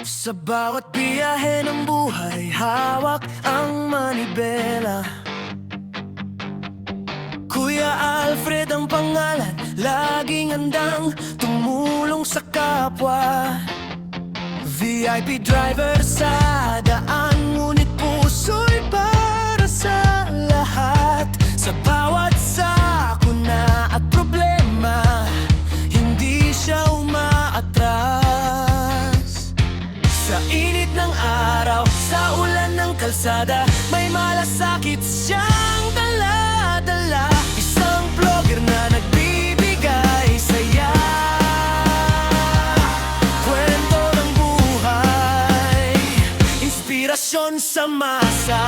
Sa bawat biyahe ng buhay, hawak ang manibela. Kuya Alfred ang pangalan, laging handang tumulong sa kapwa. VIP driver sa daan, ngunit puso'y para sa lahat. Sa bawat sakuna at problema, hindi siya umaatras. Sa init ng araw, sa ulan ng kalsada, may malasakit siyang dala-dala. Isang vlogger na nagbibigay saya, kwento ng buhay, inspirasyon sa masa.